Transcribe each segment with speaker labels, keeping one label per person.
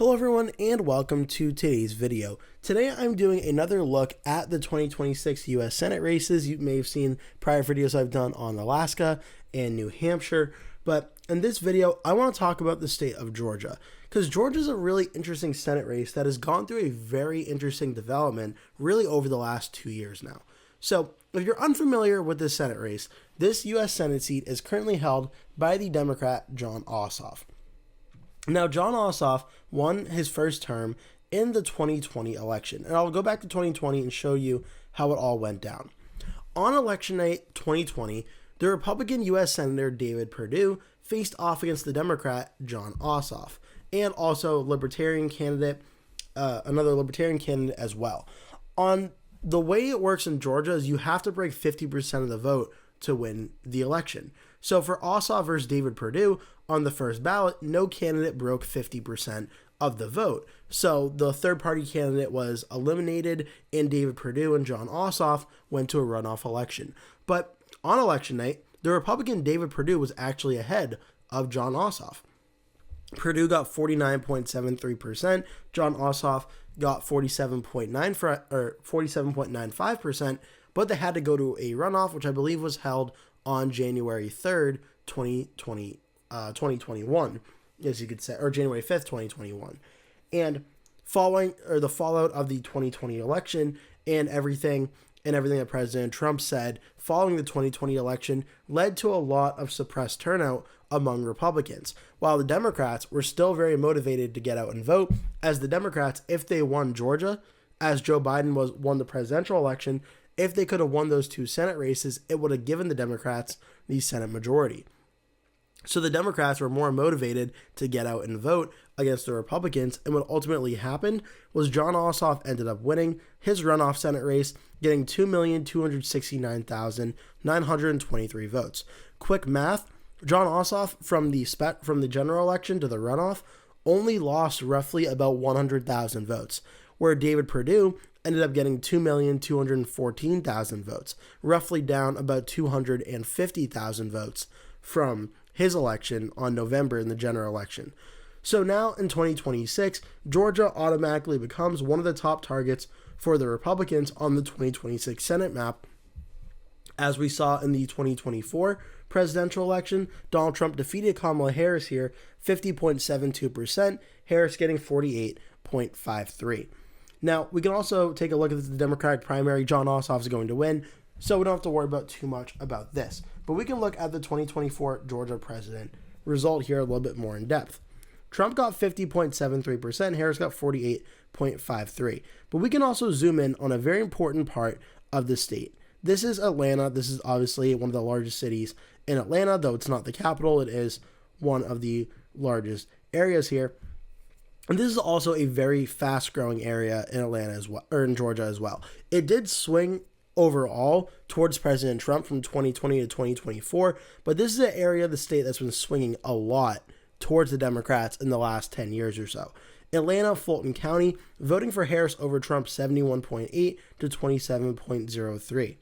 Speaker 1: Hello everyone and welcome to today's video. Today I'm doing another look at the 2026 US Senate races. You may have seen prior videos I've done on Alaska and New Hampshire, but in this video I want to talk about the state of Georgia because Georgia is a really interesting Senate race that has gone through a very interesting development really over the last 2 years now. So if you're unfamiliar with this Senate race, this US Senate seat is currently held by the Democrat JON OSSOFF. Now, JON OSSOFF won his first term in the 2020 election, and I'll go back to 2020 and show you how it all went down. On election night 2020, the Republican U.S. Senator David Perdue faced off against the Democrat JON OSSOFF, and also another Libertarian candidate as well. On the way it works in Georgia is you have to break 50% of the vote to win the election. So for Ossoff versus David Perdue, on the first ballot, no candidate broke 50% of the vote. So the third-party candidate was eliminated, and David Perdue and JON OSSOFF went to a runoff election. But on election night, the Republican David Perdue was actually ahead of JON OSSOFF. Perdue got 49.73%, JON OSSOFF got 47.95%, but they had to go to a runoff, which I believe was held on January 3rd, 2021, as you could say, or January 5th, 2021. And the fallout of the 2020 election and everything that President Trump said following the 2020 election led to a lot of suppressed turnout among Republicans, while the Democrats were still very motivated to get out and vote, as the Democrats, if they won Georgia, as Joe Biden won the presidential election, if they could have won those two Senate races, it would have given the Democrats the Senate majority. So the Democrats were more motivated to get out and vote against the Republicans, and what ultimately happened was JON OSSOFF ended up winning his runoff Senate race, getting 2,269,923 votes. Quick math, JON OSSOFF from the general election to the runoff only lost roughly about 100,000 votes, where David Perdue ended up getting 2,214,000 votes, roughly down about 250,000 votes from his election on November in the general election. So now in 2026, Georgia automatically becomes one of the top targets for the Republicans on the 2026 Senate map. As we saw in the 2024 presidential election, Donald Trump defeated Kamala Harris here, 50.72%, Harris getting 48.53%. Now, we can also take a look at the Democratic primary. JON OSSOFF is going to win, so we don't have to worry about too much about this. But we can look at the 2024 Georgia president result here a little bit more in depth. Trump got 50.73%, Harris got 48.53%. But we can also zoom in on a very important part of the state. This is Atlanta. This is obviously one of the largest cities in Atlanta, though it's not the capital. It is one of the largest areas here. And this is also a very fast-growing area in Atlanta as well, or in Georgia as well. It did swing overall towards President Trump from 2020 to 2024, but this is an area of the state that's been swinging a lot towards the Democrats in the last 10 years or so. Atlanta, Fulton County, voting for Harris over Trump 71.8 to 27.03.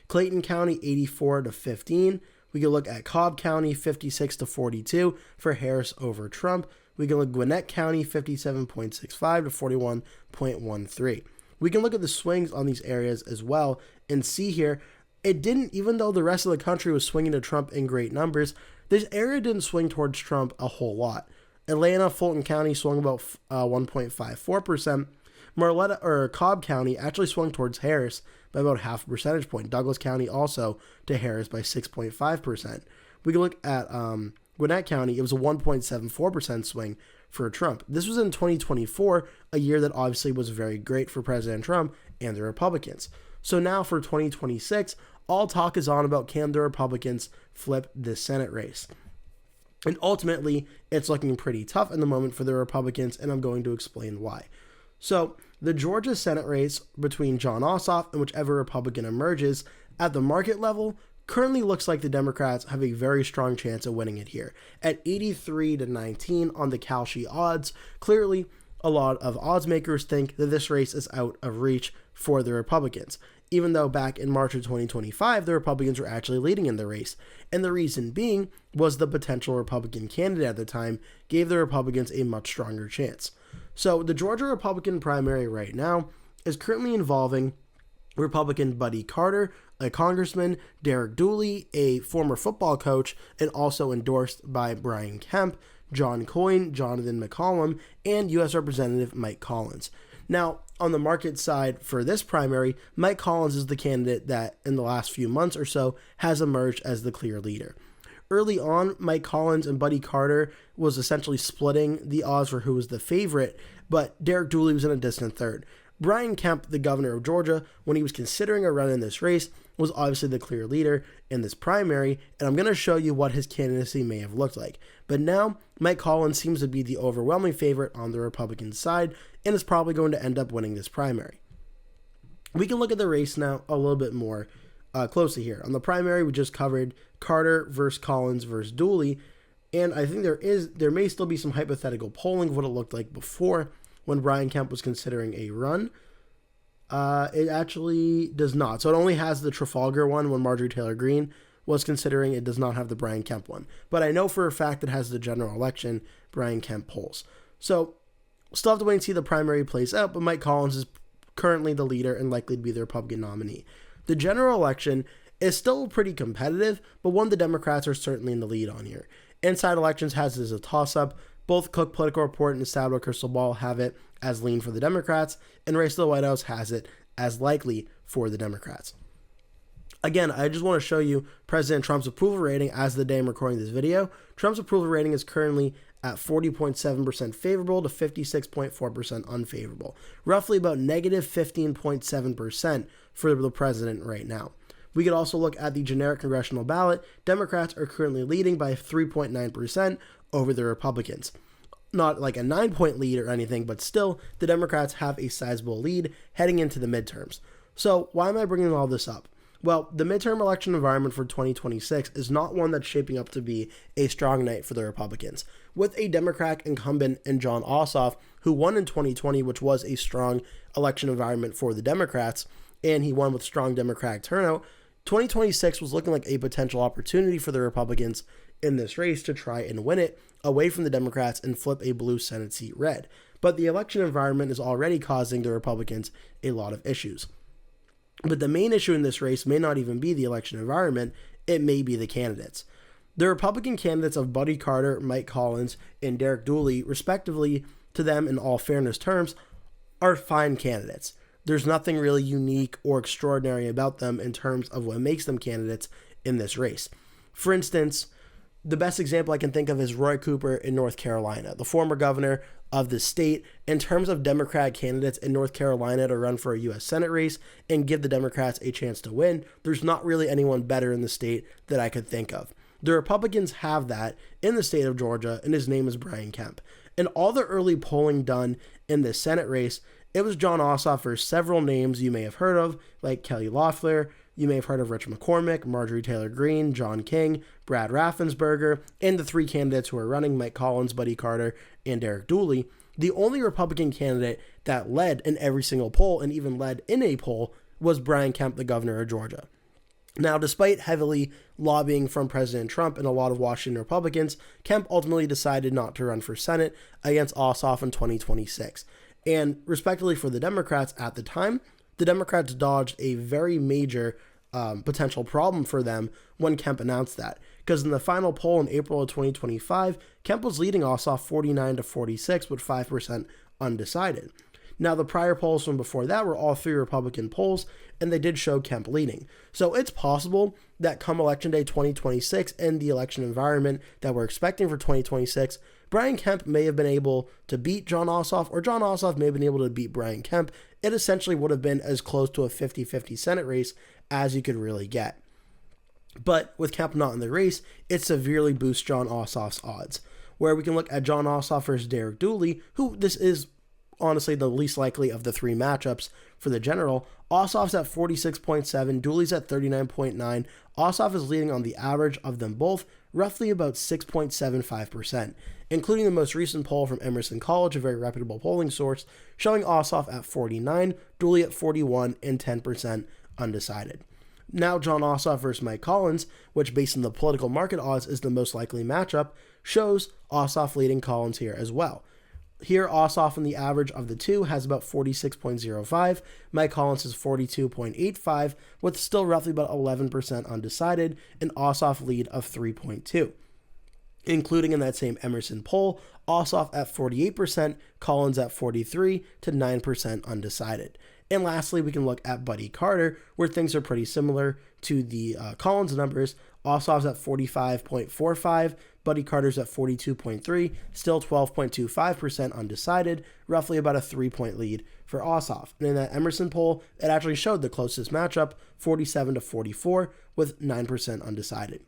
Speaker 1: Clayton County 84 to 15. We can look at Cobb County 56 to 42 for Harris over Trump. We can look at Gwinnett County 57.65 to 41.13. We can look at the swings on these areas as well and see here, it didn't, even though the rest of the country was swinging to Trump in great numbers, this area didn't swing towards Trump a whole lot. Atlanta, Fulton County swung about 1.54%. Cobb County actually swung towards Harris by about half a percentage point. Douglas County also to Harris by 6.5%. We can look at Gwinnett County. It was a 1.74% swing for Trump. This was in 2024, a year that obviously was very great for President Trump and the Republicans. So now for 2026, all talk is on about can the Republicans flip this Senate race. And ultimately, it's looking pretty tough in the moment for the Republicans, and I'm going to explain why. So the Georgia Senate race between JON OSSOFF and whichever Republican emerges at the market level currently looks like the Democrats have a very strong chance of winning it here. At 83 to 19 on the Kalshi odds, clearly a lot of odds makers think that this race is out of reach for the Republicans, even though back in March of 2025, the Republicans were actually leading in the race. And the reason being was the potential Republican candidate at the time gave the Republicans a much stronger chance. So the Georgia Republican primary right now is currently involving Republican Buddy Carter, a congressman, Derek Dooley, a former football coach, and also endorsed by Brian Kemp, John Coyne, Jonathan McCollum, and U.S. Representative Mike Collins. Now, on the market side for this primary, Mike Collins is the candidate that in the last few months or so has emerged as the clear leader. Early on, Mike Collins and Buddy Carter was essentially splitting the odds for who was the favorite, but Derek Dooley was in a distant third. Brian Kemp, the governor of Georgia, when he was considering a run in this race, was obviously the clear leader in this primary, and I'm going to show you what his candidacy may have looked like. But now, Mike Collins seems to be the overwhelming favorite on the Republican side, and is probably going to end up winning this primary. We can look at the race now a little bit more closely here. On the primary, we just covered Carter versus Collins versus Dooley, and I think there may still be some hypothetical polling of what it looked like before when Brian Kemp was considering a run. It actually does not. So it only has the Trafalgar one when Marjorie Taylor Greene was considering. It does not have the Brian Kemp one. But I know for a fact it has the general election Brian Kemp polls. So still have to wait and see the primary plays out, but Mike Collins is currently the leader and likely to be the Republican nominee. The general election is still pretty competitive, but one of the Democrats are certainly in the lead on here. Inside Elections has it as a toss-up. Both Cook Political Report and Established Crystal Ball have it as lean for the Democrats, and Race to the White House has it as likely for the Democrats. Again, I just want to show you President Trump's approval rating as the day I'm recording this video. Trump's approval rating is currently at 40.7% favorable to 56.4% unfavorable, roughly about negative 15.7% for the president right now. We could also look at the generic congressional ballot. Democrats are currently leading by 3.9% over the Republicans. Not like a 9-point lead or anything, but still, the Democrats have a sizable lead heading into the midterms. So why am I bringing all this up? Well, the midterm election environment for 2026 is not one that's shaping up to be a strong night for the Republicans. With a Democratic incumbent in Jon Ossoff, who won in 2020, which was a strong election environment for the Democrats, and he won with strong Democratic turnout, 2026 was looking like a potential opportunity for the Republicans in this race to try and win it away from the Democrats and flip a blue Senate seat red. But the election environment is already causing the Republicans a lot of issues. But the main issue in this race may not even be the election environment, it may be the candidates. The Republican candidates of Buddy Carter, Mike Collins, and Derek Dooley, respectively, to them in all fairness terms, are fine candidates. There's nothing really unique or extraordinary about them in terms of what makes them candidates in this race. For instance, the best example I can think of is Roy Cooper in North Carolina, the former governor of the state. In terms of Democratic candidates in North Carolina to run for a U.S. Senate race and give the Democrats a chance to win, there's not really anyone better in the state that I could think of. The Republicans have that in the state of Georgia, and his name is Brian Kemp. In all the early polling done in the Senate race, it was Jon Ossoff versus several names you may have heard of, like Kelly Loeffler. You may have heard of Rich McCormick, Marjorie Taylor Greene, John King, Brad Raffensperger, and the three candidates who are running, Mike Collins, Buddy Carter, and Derek Dooley. The only Republican candidate that led in every single poll, and even led in a poll, was Brian Kemp, the governor of Georgia. Now, despite heavily lobbying from President Trump and a lot of Washington Republicans, Kemp ultimately decided not to run for Senate against Ossoff in 2026. And respectively for the Democrats at the time, the Democrats dodged a very major potential problem for them when Kemp announced that. Because in the final poll in April of 2025, Kemp was leading Ossoff 49-46 with 5% undecided. Now, the prior polls from before that were all three Republican polls, and they did show Kemp leading. So it's possible that come Election Day 2026 and the election environment that we're expecting for 2026, Brian Kemp may have been able to beat Jon Ossoff, or Jon Ossoff may have been able to beat Brian Kemp. It essentially would have been as close to a 50-50 Senate race as you could really get. But with Kemp not in the race, it severely boosts Jon Ossoff's odds, where we can look at Jon Ossoff versus Derek Dooley, who this is honestly the least likely of the three matchups for the general. Ossoff's at 46.7, Dooley's at 39.9. Ossoff is leading on the average of them both, roughly about 6.75%, including the most recent poll from Emerson College, a very reputable polling source, showing Ossoff at 49, Dooley at 41, and 10% undecided. Now, Jon Ossoff versus Mike Collins, which based on the political market odds is the most likely matchup, shows Ossoff leading Collins here as well. Here, Ossoff in the average of the two has about 46.05. Mike Collins is 42.85, with still roughly about 11% undecided, an Ossoff lead of 3.2. Including in that same Emerson poll, Ossoff at 48%, Collins at 43% to 9% undecided. And lastly, we can look at Buddy Carter, where things are pretty similar to the Collins numbers. Ossoff's at 45.45, Buddy Carter's at 42.3, still 12.25% undecided, roughly about a 3-point lead for Ossoff. And in that Emerson poll, it actually showed the closest matchup, 47 to 44, with 9% undecided.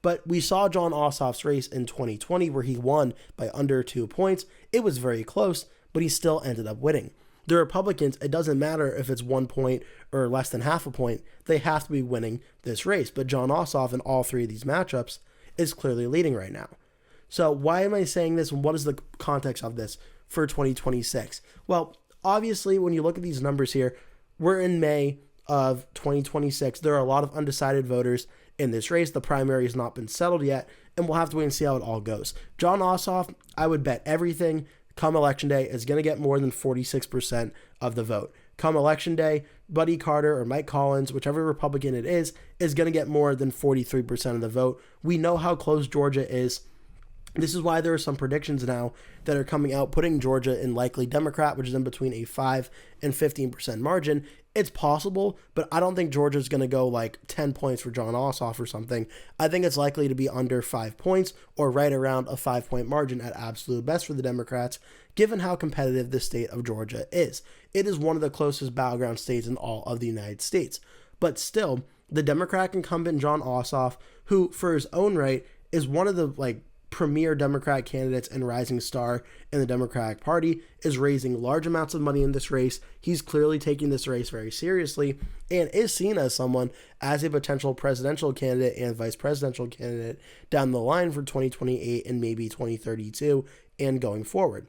Speaker 1: But we saw Jon Ossoff's race in 2020 where he won by under 2 points. It was very close, but he still ended up winning. The Republicans, it doesn't matter if it's 1 point or less than half a point, they have to be winning this race. But Jon Ossoff in all three of these matchups is clearly leading right now. So why am I saying this, and what is the context of this for 2026? Well, obviously, when you look at these numbers here, we're in May of 2026. There are a lot of undecided voters in this race. The primary has not been settled yet, and we'll have to wait and see how it all goes. Jon Ossoff, I would bet everything come election day is going to get more than 46% of the vote. Come election day, Buddy Carter or Mike Collins, whichever Republican it is going to get more than 43% of the vote. We know how close Georgia is. This is why there are some predictions now that are coming out putting Georgia in likely Democrat, which is in between a 5 and 15% margin. It's possible, but I don't think Georgia's going to go like 10 points for Jon Ossoff or something. I think it's likely to be under 5 points or right around a 5-point margin at absolute best for the Democrats, given how competitive the state of Georgia is. It is one of the closest battleground states in all of the United States. But still, the Democratic incumbent Jon Ossoff, who for his own right is one of the premier Democrat candidates and rising star in the Democratic Party, is raising large amounts of money in this race. He's clearly taking this race very seriously and is seen as someone as a potential presidential candidate and vice presidential candidate down the line for 2028 and maybe 2032 and going forward.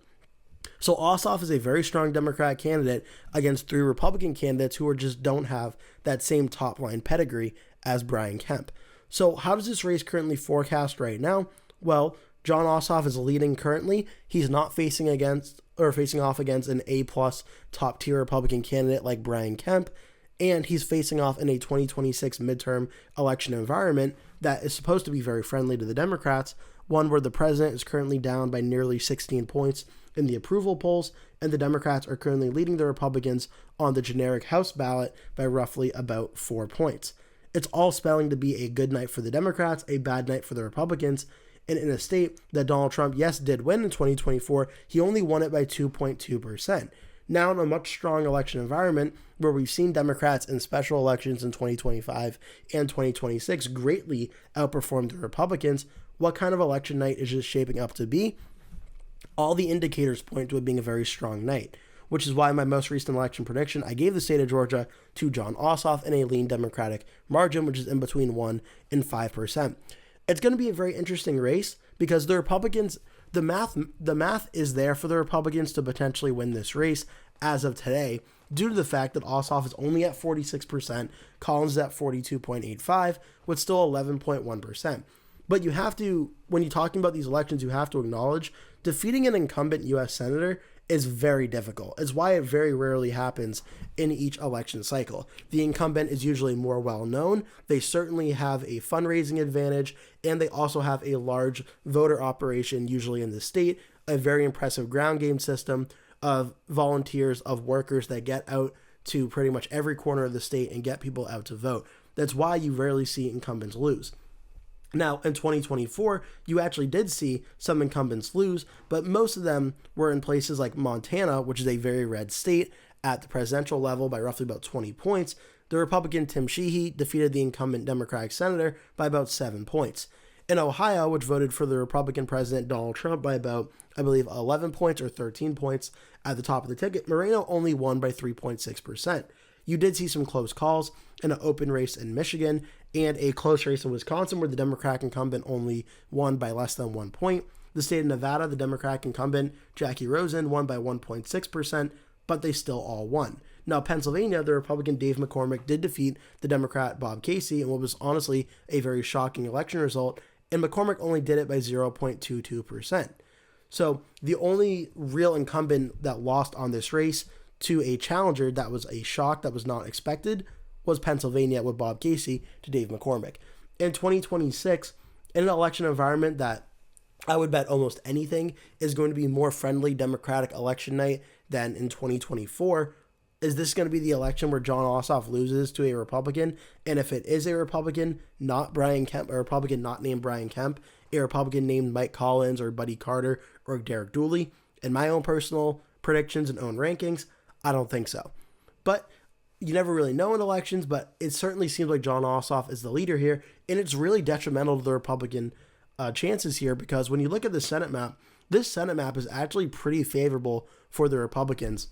Speaker 1: So Ossoff is a very strong Democrat candidate against 3 Republican candidates who just don't have that same top line pedigree as Brian Kemp. So how does this race currently forecast right now? Well, Jon Ossoff is leading currently. He's not facing off against an A-plus top-tier Republican candidate like Brian Kemp, and he's facing off in a 2026 midterm election environment that is supposed to be very friendly to the Democrats, one where the president is currently down by nearly 16 points in the approval polls, and the Democrats are currently leading the Republicans on the generic House ballot by roughly about 4 points. It's all spelling to be a good night for the Democrats, a bad night for the Republicans. And in a state that Donald Trump, yes, did win in 2024, he only won it by 2.2%. Now in a much strong election environment where we've seen Democrats in special elections in 2025 and 2026 greatly outperform the Republicans, what kind of election night is this shaping up to be? All the indicators point to it being a very strong night, which is why my most recent election prediction, I gave the state of Georgia to Jon Ossoff in a lean Democratic margin, which is in between 1 and 5%. It's going to be a very interesting race because the Republicans, the math is there for the Republicans to potentially win this race as of today due to the fact that Ossoff is only at 46%, Collins is at 42.85, with still 11.1%. But you have to, when you're talking about these elections, you have to acknowledge defeating an incumbent U.S. Senator is very difficult. It's why it very rarely happens in each election cycle. The incumbent is usually more well-known. They certainly have a fundraising advantage, and they also have a large voter operation, usually in the state, a very impressive ground game system of volunteers, of workers that get out to pretty much every corner of the state and get people out to vote. That's why you rarely see incumbents lose. Now, in 2024, you actually did see some incumbents lose, but most of them were in places like Montana, which is a very red state, at the presidential level by roughly about 20 points. The Republican Tim Sheehy defeated the incumbent Democratic senator by about 7 points. In Ohio, which voted for the Republican president Donald Trump by about, I believe, 11 points or 13 points at the top of the ticket, Moreno only won by 3.6%. You did see some close calls in an open race in Michigan and a close race in Wisconsin where the Democratic incumbent only won by less than 1 point. The state of Nevada, the Democratic incumbent Jackie Rosen won by 1.6%, but they still all won. Now, Pennsylvania, the Republican Dave McCormick did defeat the Democrat Bob Casey in what was honestly a very shocking election result, and McCormick only did it by 0.22%. So the only real incumbent that lost on this race to a challenger that was a shock that was not expected was Pennsylvania with Bob Casey to Dave McCormick. In 2026, in an election environment that I would bet almost anything is going to be more friendly Democratic election night than in 2024, is this going to be the election where Jon Ossoff loses to a Republican? And if it is a Republican, not Brian Kemp, a Republican not named Brian Kemp, a Republican named Mike Collins or Buddy Carter or Derek Dooley, in my own personal predictions and own rankings, I don't think so. But you never really know in elections, but it certainly seems like Jon Ossoff is the leader here, and it's really detrimental to the Republican chances here, because when you look at the Senate map, this Senate map is actually pretty favorable for the Republicans,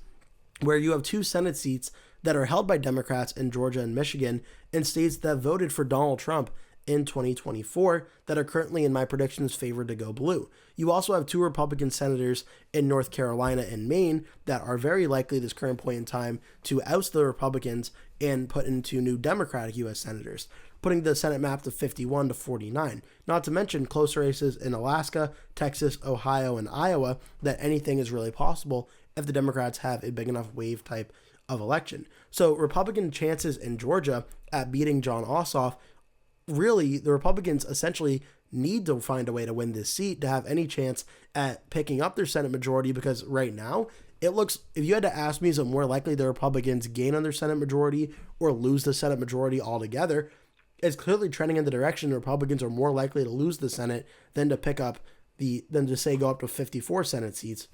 Speaker 1: where you have 2 Senate seats that are held by Democrats in Georgia and Michigan, in states that voted for Donald Trump in 2024 that are currently, in my predictions, favored to go blue. You also have 2 Republican senators in North Carolina and Maine that are very likely at this current point in time to oust the Republicans and put into new Democratic U.S. senators, putting the Senate map to 51 to 49. Not to mention close races in Alaska, Texas, Ohio, and Iowa, that anything is really possible if the Democrats have a big enough wave type of election. So Republican chances in Georgia at beating Jon Ossoff, really, the Republicans essentially need to find a way to win this seat to have any chance at picking up their Senate majority, because right now, it looks, if you had to ask me, is it more likely the Republicans gain on their Senate majority or lose the Senate majority altogether? It's clearly trending in the direction the Republicans are more likely to lose the Senate than to pick up than to say go up to 54 Senate seats.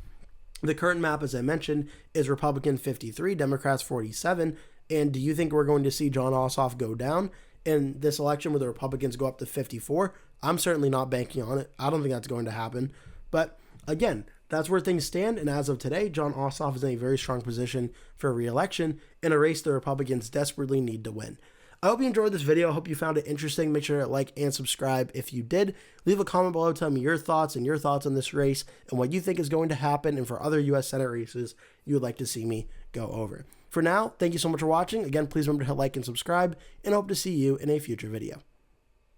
Speaker 1: The current map, as I mentioned, is Republican 53, Democrats 47. And do you think we're going to see Jon Ossoff go down in this election where the Republicans go up to 54? I'm certainly not banking on it. I don't think that's going to happen. But again, that's where things stand. And as of today, Jon Ossoff is in a very strong position for re-election in a race the Republicans desperately need to win. I hope you enjoyed this video. I hope you found it interesting. Make sure to like and subscribe if you did. Leave a comment below. Tell me your thoughts on this race and what you think is going to happen, and for other U.S. Senate races you would like to see me go over. For now, thank you so much for watching. Again, please remember to hit like and subscribe, and I hope to see you in a future video.